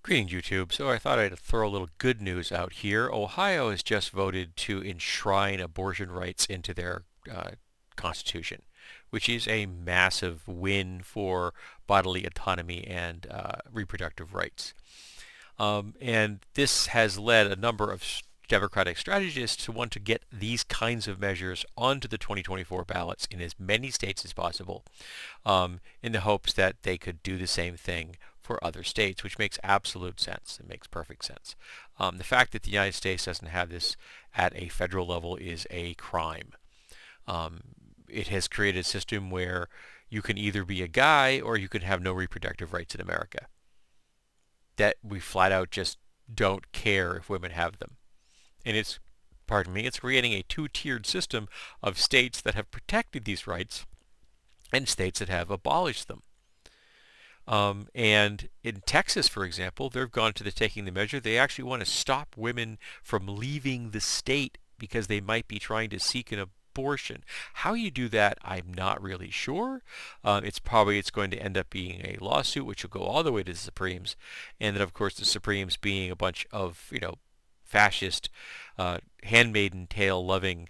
Greetings, YouTube. So I thought I'd throw a little good news out here. Ohio has just voted to enshrine abortion rights into their constitution, which is a massive win for bodily autonomy and reproductive rights. And this has led a number of Democratic strategists to want to get these kinds of measures onto the 2024 ballots in as many states as possible, in the hopes that they could do the same thing for other states, which makes absolute sense. It makes perfect sense. The fact that the United States doesn't have this at a federal level is a crime. It has created a system where you can either be a guy or you can have no reproductive rights in America. That we flat out just don't care if women have them. And it's creating a two-tiered system of states that have protected these rights and states that have abolished them. And in Texas, for example, they've gone to taking the measure. They actually want to stop women from leaving the state because they might be trying to seek an abortion. How you do that, I'm not really sure. It's going to end up being a lawsuit, which will go all the way to the Supremes, and then of course the Supremes being a bunch of fascist, handmaiden tale loving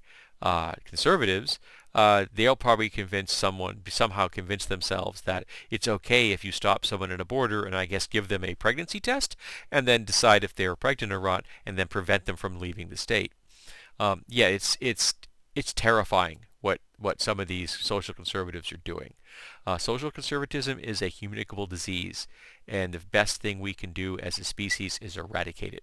conservatives. They'll probably somehow convince themselves that it's okay if you stop someone at a border and I guess give them a pregnancy test and then decide if they're pregnant or not and then prevent them from leaving the state. Yeah, it's terrifying what some of these social conservatives are doing. Social conservatism is a communicable disease, and the best thing we can do as a species is eradicate it.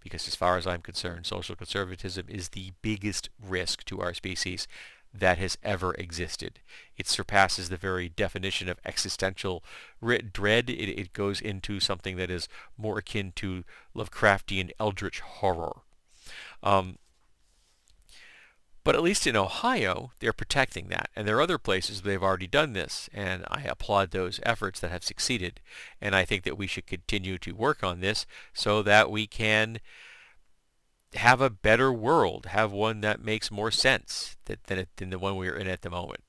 Because as far as I'm concerned, social conservatism is the biggest risk to our species that has ever existed. It surpasses the very definition of existential dread. It goes into something that is more akin to Lovecraftian eldritch horror. But at least in Ohio, they're protecting that. And there are other places they've already done this, and I applaud those efforts that have succeeded. And I think that we should continue to work on this so that we can have a better world, have one that makes more sense than the one we're in at the moment.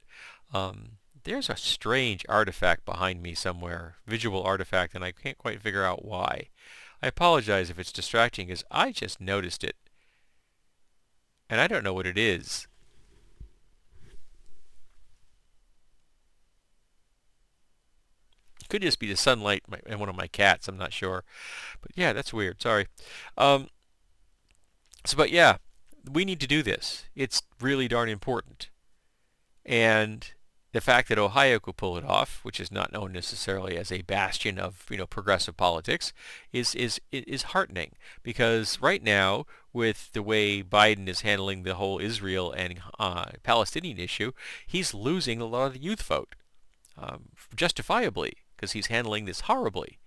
There's a strange artifact behind me somewhere, visual artifact, and I can't quite figure out why. I apologize if it's distracting, as I just noticed it. And I don't know what it is. It could just be the sunlight and one of my cats, I'm not sure. But yeah, that's weird, sorry. But yeah, we need to do this. It's really darn important. And the fact that Ohio could pull it off, which is not known necessarily as a bastion of progressive politics, is heartening. Because right now, with the way Biden is handling the whole Israel and Palestinian issue, he's losing a lot of the youth vote, justifiably, because he's handling this horribly.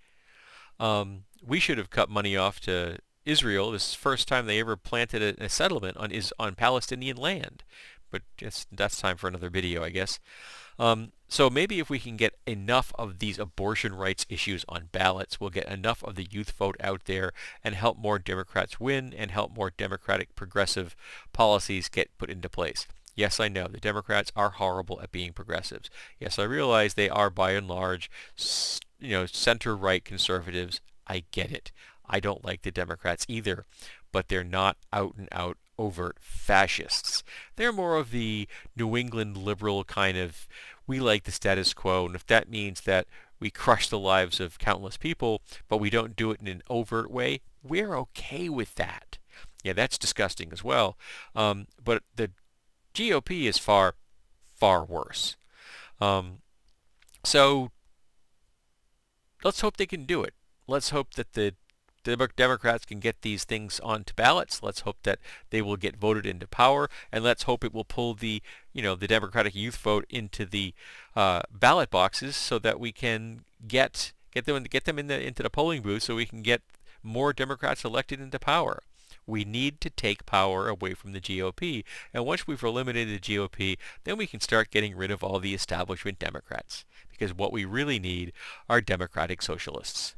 We should have cut money off to Israel. This is the first time they ever planted a settlement on Palestinian land. But that's time for another video, I guess. So maybe if we can get enough of these abortion rights issues on ballots, we'll get enough of the youth vote out there and help more Democrats win and help more Democratic progressive policies get put into place. Yes, I know the Democrats are horrible at being progressives. Yes, I realize they are by and large, center-right conservatives. I get it. I don't like the Democrats either, but they're not out and out overt fascists. They're more of the New England liberal kind of, we like the status quo, and if that means that we crush the lives of countless people, but we don't do it in an overt way, we're okay with that. Yeah, that's disgusting as well. But the GOP is far, far worse. So let's hope they can do it. Let's hope that the Democrats can get these things onto ballots. Let's hope that they will get voted into power, and let's hope it will pull the Democratic youth vote into the ballot boxes so that we can get them into the polling booth so we can get more Democrats elected into power. We need to take power away from the GOP, and once we've eliminated the GOP, then we can start getting rid of all the establishment Democrats, because what we really need are democratic socialists.